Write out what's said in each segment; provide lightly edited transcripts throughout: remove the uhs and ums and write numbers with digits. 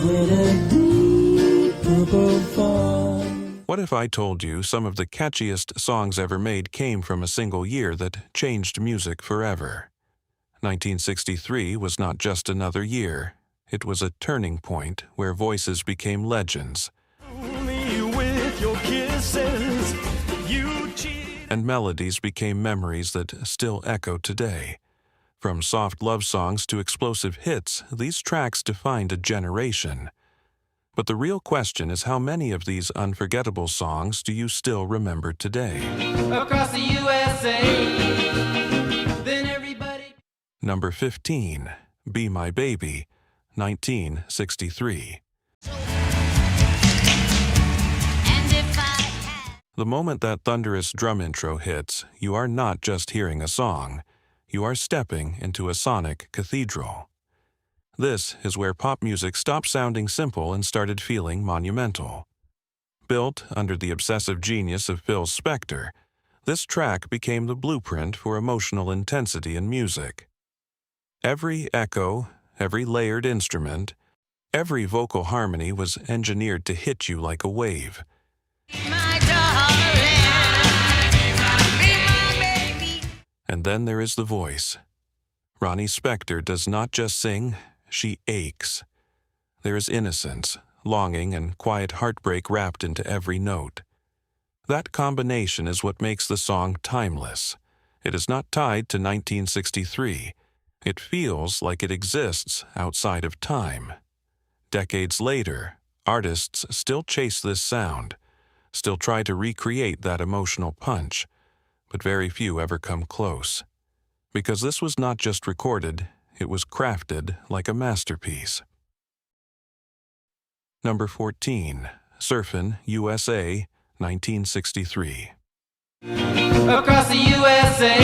with a deep purple fall. What if I told you some of the catchiest songs ever made came from a single year that changed music forever? 1963 was not just another year. It was a turning point where voices became legends. Only with your kisses, you cheat. And melodies became memories that still echo today. From soft love songs to explosive hits, these tracks defined a generation. But the real question is, how many of these unforgettable songs do you still remember today? Across the USA, then everybody. Number 15, Be My Baby, 1963. The moment that thunderous drum intro hits, you are not just hearing a song. You are stepping into a sonic cathedral. This is where pop music stopped sounding simple and started feeling monumental. Built under the obsessive genius of Phil Spector, this track became the blueprint for emotional intensity in music. Every echo, every layered instrument, every vocal harmony was engineered to hit you like a wave. My darling, be my baby. And then there is the voice. Ronnie Spector does not just sing, she aches. There is innocence, longing, and quiet heartbreak wrapped into every note. That combination is what makes the song timeless. It is not tied to 1963. It feels like it exists outside of time. Decades later, artists still chase this sound, still try to recreate that emotional punch, but very few ever come close. Because this was not just recorded, it was crafted like a masterpiece. Number 14, Surfin U.S.A, 1963. Across the USA,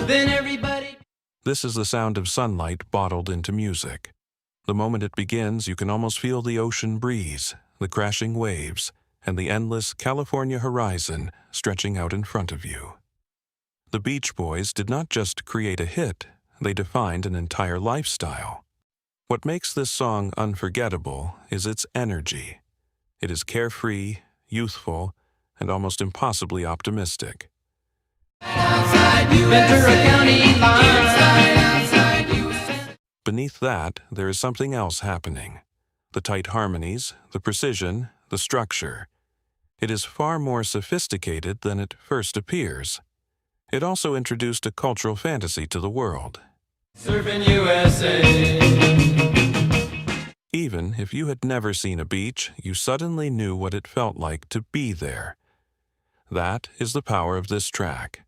then everybody. This is the sound of sunlight bottled into music. The moment it begins, you can almost feel the ocean breeze, the crashing waves, and the endless California horizon stretching out in front of you. The Beach Boys did not just create a hit, they defined an entire lifestyle. What makes this song unforgettable is its energy. It is carefree, youthful, and almost impossibly optimistic. Beneath that, there is something else happening. The tight harmonies, the precision, the structure. It is far more sophisticated than it first appears. It also introduced a cultural fantasy to the world. Surfin U.S.A. Even if you had never seen a beach, you suddenly knew what it felt like to be there. That is the power of this track.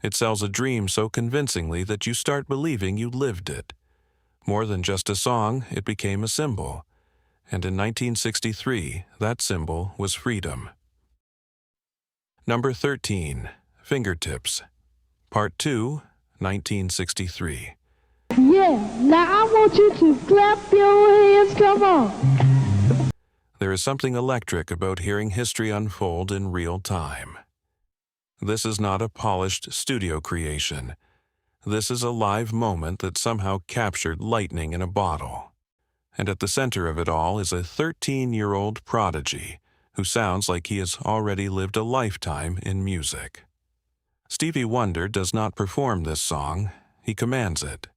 It sells a dream so convincingly that you start believing you lived it. More than just a song, it became a symbol. And in 1963, that symbol was freedom. Number 13, Fingertips, Part 2, 1963. Yeah, now I want you to clap your hands, come on. There is something electric about hearing history unfold in real time. This is not a polished studio creation. This is a live moment that somehow captured lightning in a bottle. And at the center of it all is a 13-year-old prodigy who sounds like he has already lived a lifetime in music. Stevie Wonder does not perform this song, he commands it.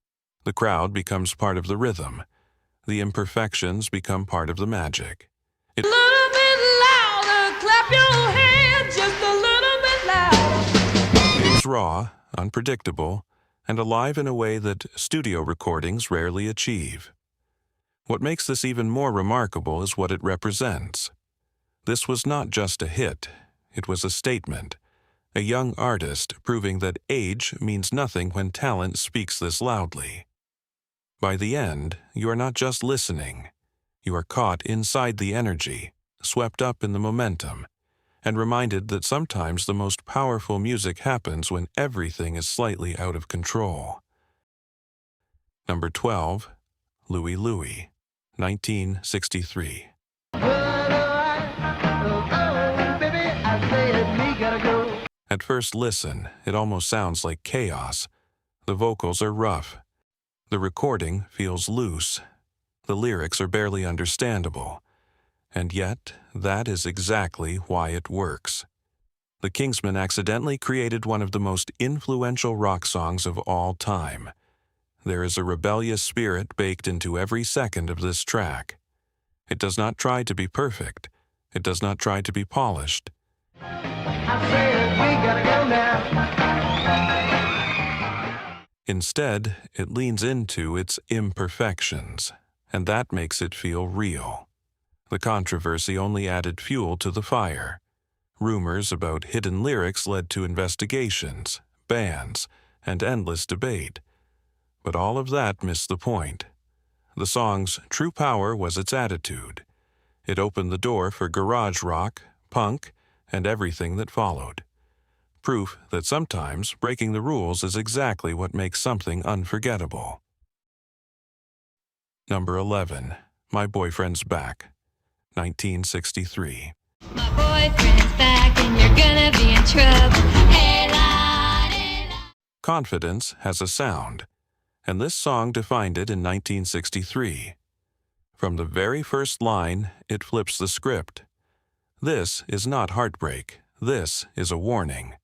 The crowd becomes part of the rhythm. The imperfections become part of the magic. A little bit louder, clap your hands just a little bit louder. It's raw, unpredictable, and alive in a way that studio recordings rarely achieve. What makes this even more remarkable is what it represents. This was not just a hit, it was a statement. A young artist proving that age means nothing when talent speaks this loudly. By the end, you are not just listening. You are caught inside the energy, swept up in the momentum, and reminded that sometimes the most powerful music happens when everything is slightly out of control. Number 12, Louie Louie, 1963. At first listen, it almost sounds like chaos. The vocals are rough. The recording feels loose. The lyrics are barely understandable. And yet, that is exactly why it works. The Kingsmen accidentally created one of the most influential rock songs of all time. There is a rebellious spirit baked into every second of this track. It does not try to be perfect. It does not try to be polished. Instead, it leans into its imperfections, and that makes it feel real. The controversy only added fuel to the fire. Rumors about hidden lyrics led to investigations, bans, and endless debate. But all of that missed the point. The song's true power was its attitude. It opened the door for garage rock, punk, and everything that followed. Proof that sometimes breaking the rules is exactly what makes something unforgettable. Number 11. My Boyfriend's Back, 1963. My boyfriend's back and you're gonna be in trouble. Hey, la, hey, la. Confidence has a sound, and this song defined it in 1963. From the very first line, it flips the script. This is not heartbreak. This is a warning.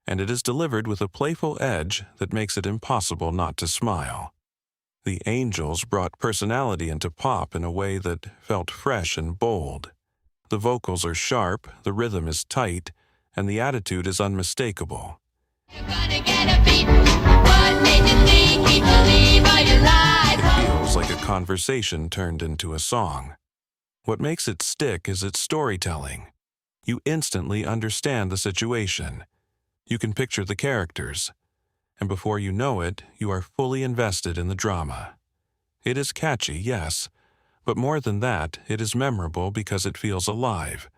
And it is delivered with a playful edge that makes it impossible not to smile. The Angels brought personality into pop in a way that felt fresh and bold. The vocals are sharp, the rhythm is tight, and the attitude is unmistakable. You're gonna get a beat. What made you think he'd believe all your lies? It feels like a conversation turned into a song. What makes it stick is its storytelling. You instantly understand the situation. You can picture the characters. And before you know it, you are fully invested in the drama. It is catchy, yes, but more than that, it is memorable because it feels alive.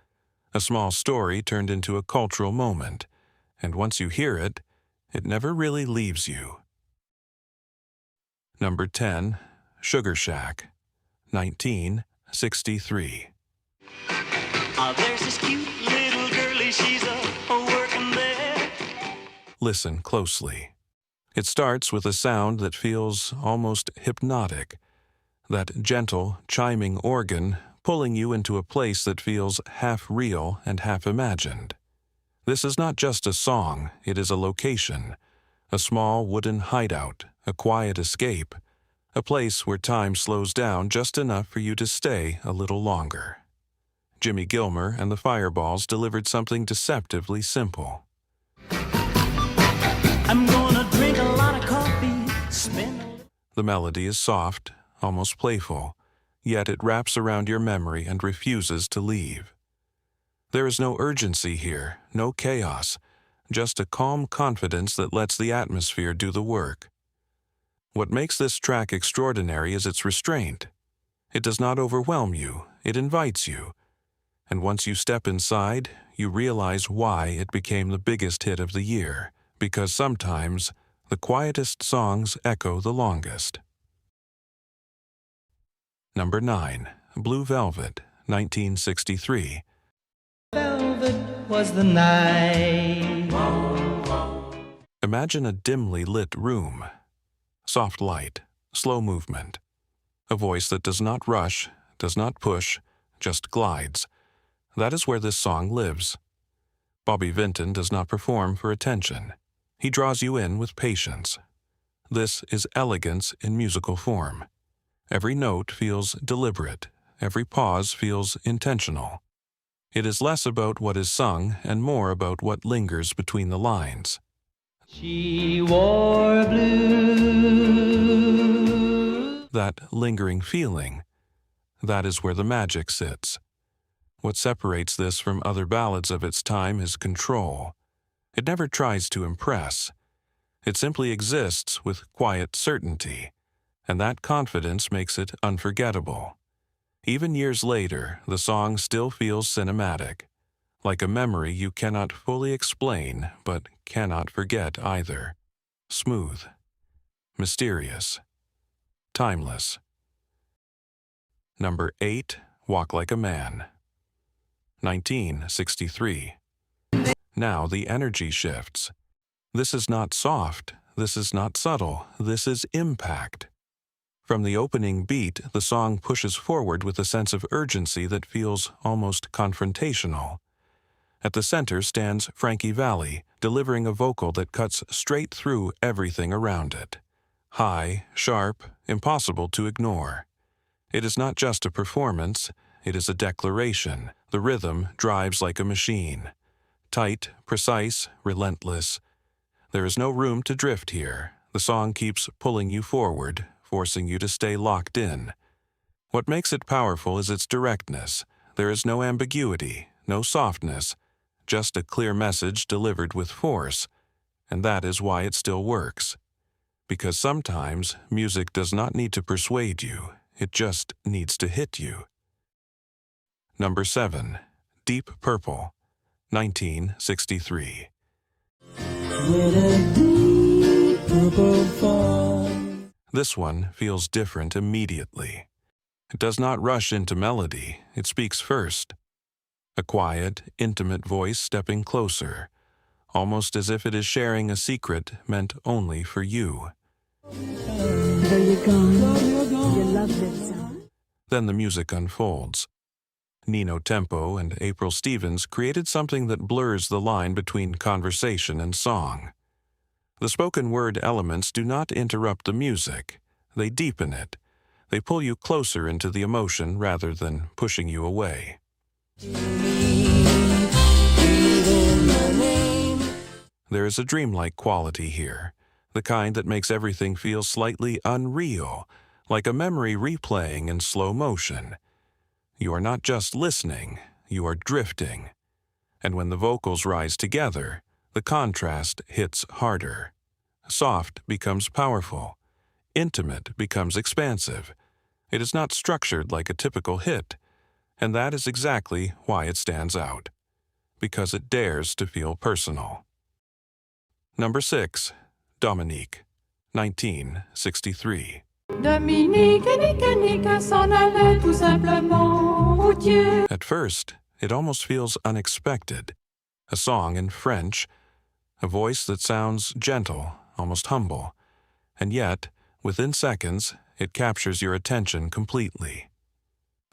A small story turned into a cultural moment, and once you hear it, it never really leaves you. Number 10. Sugar Shack, 1963. There's this cute little girlie, she's a working there. Listen closely. It starts with a sound that feels almost hypnotic. That gentle, chiming organ pulling you into a place that feels half real and half imagined. This is not just a song, it is a location. A small wooden hideout, a quiet escape. A place where time slows down just enough for you to stay a little longer. Jimmy Gilmer and the Fireballs delivered something deceptively simple. I'm gonna drink a lot of coffee, The melody is soft, almost playful, yet it wraps around your memory and refuses to leave. There is no urgency here, no chaos, just a calm confidence that lets the atmosphere do the work. What makes this track extraordinary is its restraint. It does not overwhelm you, it invites you. And once you step inside, you realize why it became the biggest hit of the year, because sometimes the quietest songs echo the longest. Number 9. Blue Velvet, 1963. velvet was the night. Imagine a dimly lit room. Soft light, slow movement. A voice that does not rush, does not push, just glides. That is where this song lives. Bobby Vinton does not perform for attention. He draws you in with patience. This is elegance in musical form. Every note feels deliberate. Every pause feels intentional. It is less about what is sung and more about what lingers between the lines. She wore blue. That lingering feeling, that is where the magic sits. What separates this from other ballads of its time is control. It never tries to impress. It simply exists with quiet certainty, and that confidence makes it unforgettable. Even years later, the song still feels cinematic, like a memory you cannot fully explain but cannot forget either. Smooth, mysterious, timeless. Number 8. Walk Like a Man, 1963. Now the energy shifts. This is not soft, this is not subtle, this is impact. From the opening beat, the song pushes forward with a sense of urgency that feels almost confrontational. At the center stands Frankie Valli, delivering a vocal that cuts straight through everything around it. High, sharp, impossible to ignore. It is not just a performance, it is a declaration. The rhythm drives like a machine. Tight, precise, relentless. There is no room to drift here. The song keeps pulling you forward, forcing you to stay locked in. What makes it powerful is its directness. There is no ambiguity, no softness, just a clear message delivered with force. And that is why it still works. Because sometimes music does not need to persuade you, it just needs to hit you. Number 7. Deep Purple, 1963. This one feels different immediately. It does not rush into melody, it speaks first. A quiet, intimate voice stepping closer, almost as if it is sharing a secret meant only for you. There you go. You love this song. Then the music unfolds. Nino Tempo and April Stevens created something that blurs the line between conversation and song. The spoken word elements do not interrupt the music. They deepen it. They pull you closer into the emotion rather than pushing you away. There is a dreamlike quality here, the kind that makes everything feel slightly unreal, like a memory replaying in slow motion. You are not just listening, you are drifting. And when the vocals rise together, the contrast hits harder. Soft becomes powerful. Intimate becomes expansive. It is not structured like a typical hit, and that is exactly why it stands out. Because it dares to feel personal. Number 6. Dominique, 1963. Dominique, Nique, s'en allait tout simplement, routier. At first, it almost feels unexpected. A song in French, a voice that sounds gentle, almost humble, and yet, within seconds, it captures your attention completely.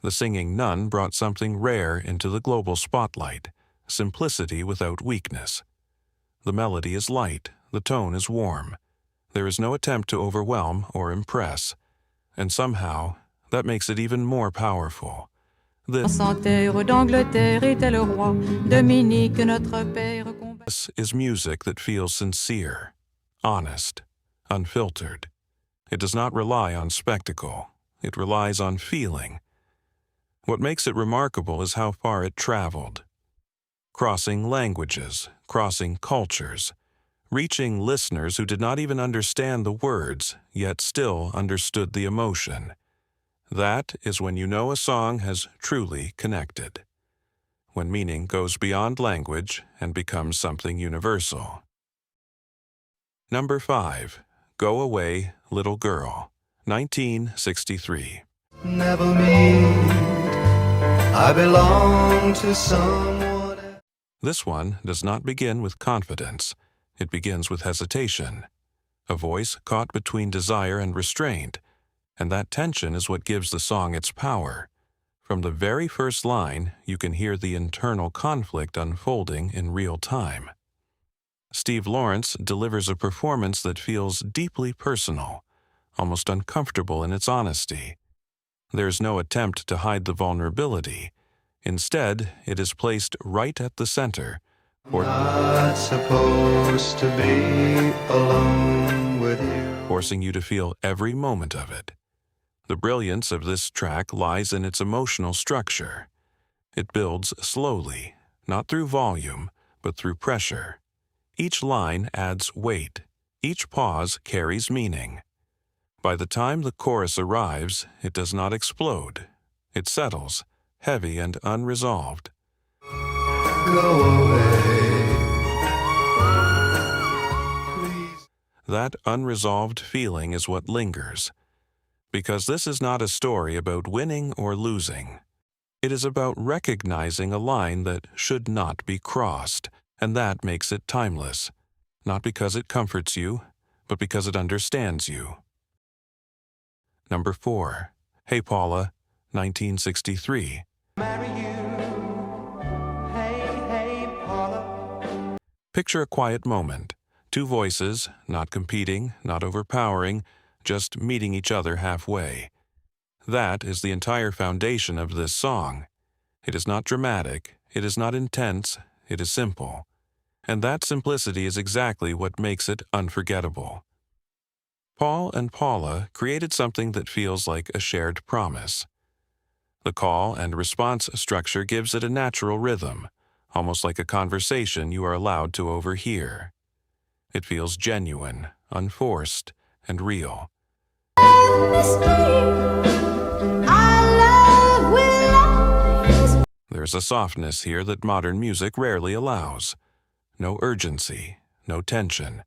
The singing nun brought something rare into the global spotlight, simplicity without weakness. The melody is light, the tone is warm. There is no attempt to overwhelm or impress, and somehow, that makes it even more powerful. This is music that feels sincere, honest, unfiltered. It does not rely on spectacle. It relies on feeling. What makes it remarkable is how far it traveled. Crossing languages, crossing cultures, reaching listeners who did not even understand the words, yet still understood the emotion. That is when you know a song has truly connected. When meaning goes beyond language and becomes something universal. Number 5. Go Away, Little Girl, 1963. Never meet, I belong to someone else. This one does not begin with confidence. It begins with hesitation. A voice caught between desire and restraint, and that tension is what gives the song its power. From the very first line, you can hear the internal conflict unfolding in real time. Steve Lawrence delivers a performance that feels deeply personal, almost uncomfortable in its honesty. There's no attempt to hide the vulnerability. Instead, it is placed right at the center. Not supposed to be alone with you. Forcing you to feel every moment of it. The brilliance of this track lies in its emotional structure. It builds slowly, not through volume, but through pressure. Each line adds weight. Each pause carries meaning. By the time the chorus arrives, it does not explode. It settles, heavy and unresolved. Go away, please. That unresolved feeling is what lingers. Because this is not a story about winning or losing. It is about recognizing a line that should not be crossed, and that makes it timeless. Not because it comforts you, but because it understands you. Number 4. Hey Paula, 1963. Marry you. Hey, Paula. Picture a quiet moment. Two voices, not competing, not overpowering, just meeting each other halfway. That is the entire foundation of this song. It is not dramatic, it is not intense, it is simple. And that simplicity is exactly what makes it unforgettable. Paul and Paula created something that feels like a shared promise. The call and response structure gives it a natural rhythm, almost like a conversation you are allowed to overhear. It feels genuine, unforced, and real. There's a softness here that modern music rarely allows. No urgency, no tension.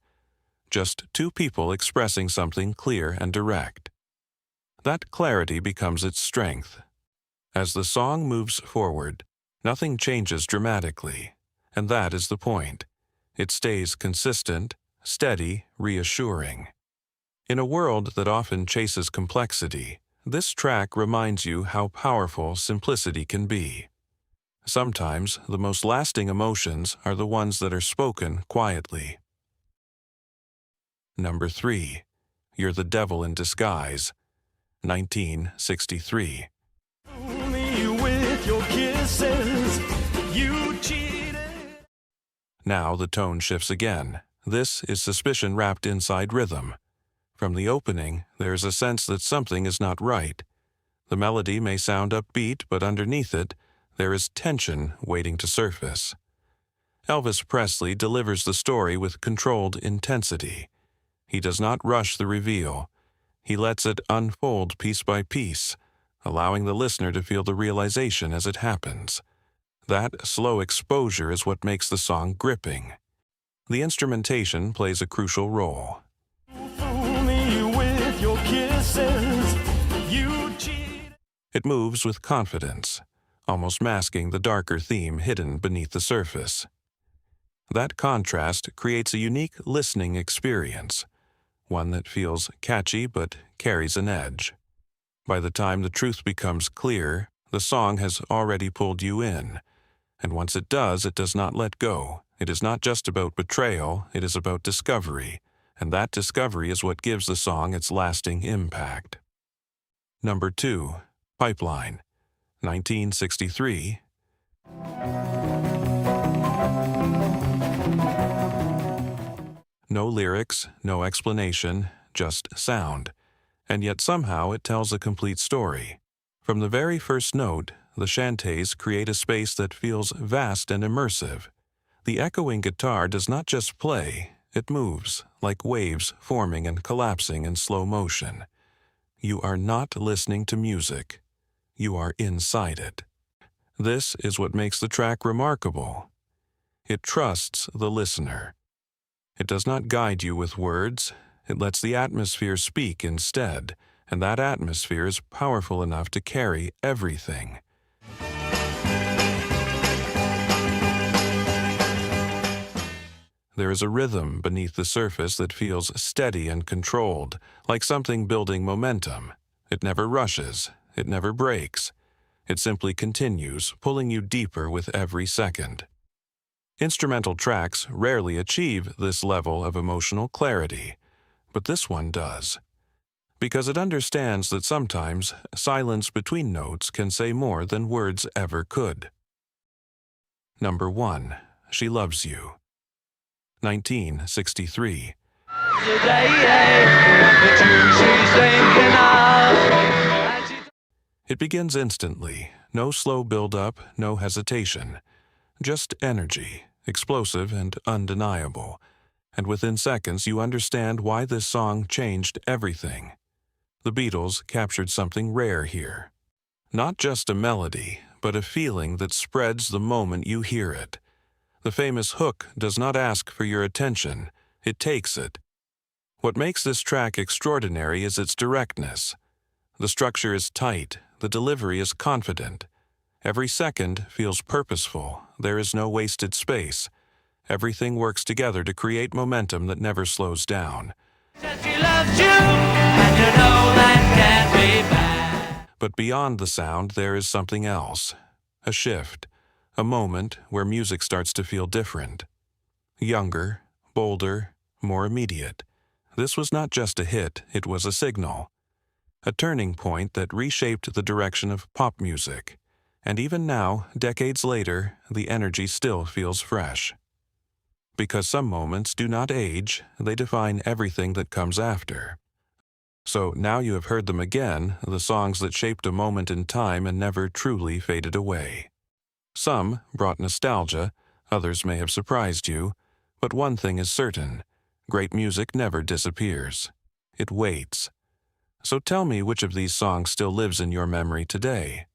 Just two people expressing something clear and direct. That clarity becomes its strength. As the song moves forward, nothing changes dramatically, and that is the point. It stays consistent, steady, reassuring. In a world that often chases complexity, this track reminds you how powerful simplicity can be. Sometimes the most lasting emotions are the ones that are spoken quietly. Number 3. You're the Devil in Disguise, 1963. Me with your kisses, you cheated. Now the tone shifts again. This is suspicion wrapped inside rhythm. From the opening, there is a sense that something is not right. The melody may sound upbeat, but underneath it, there is tension waiting to surface. Elvis Presley delivers the story with controlled intensity. He does not rush the reveal. He lets it unfold piece by piece, allowing the listener to feel the realization as it happens. That slow exposure is what makes the song gripping. The instrumentation plays a crucial role. Fool me with your kisses, you cheated. It moves with confidence, almost masking the darker theme hidden beneath the surface. That contrast creates a unique listening experience, one that feels catchy but carries an edge. By the time the truth becomes clear, the song has already pulled you in. And once it does not let go. It is not just about betrayal, it is about discovery. And that discovery is what gives the song its lasting impact. Number 2. Pipeline, 1963. No lyrics, no explanation, just sound. And yet somehow it tells a complete story. From the very first note, the chantes create a space that feels vast and immersive. The echoing guitar does not just play, it moves, like waves forming and collapsing in slow motion. You are not listening to music. You are inside it. This is what makes the track remarkable. It trusts the listener. It does not guide you with words. It lets the atmosphere speak instead, and that atmosphere is powerful enough to carry everything. There is a rhythm beneath the surface that feels steady and controlled, like something building momentum. It never rushes. It never breaks. It simply continues, pulling you deeper with every second. Instrumental tracks rarely achieve this level of emotional clarity, but this one does. Because it understands that sometimes silence between notes can say more than words ever could. Number 1. She Loves You, 1963. It begins instantly. No slow build-up, no hesitation. Just energy, explosive and undeniable. And within seconds you understand why this song changed everything. The Beatles captured something rare here. Not just a melody, but a feeling that spreads the moment you hear it. The famous hook does not ask for your attention, it takes it. What makes this track extraordinary is its directness. The structure is tight, the delivery is confident. Every second feels purposeful, there is no wasted space. Everything works together to create momentum that never slows down. Said she loved you, and you know that can't be bad. But beyond the sound, there is something else. A shift, a moment where music starts to feel different. Younger, bolder, more immediate. This was not just a hit, it was a signal. A turning point that reshaped the direction of pop music. And even now, decades later, the energy still feels fresh. Because some moments do not age, they define everything that comes after. So now you have heard them again, the songs that shaped a moment in time and never truly faded away. Some brought nostalgia, others may have surprised you, but one thing is certain, great music never disappears. It waits. So tell me which of these songs still lives in your memory today.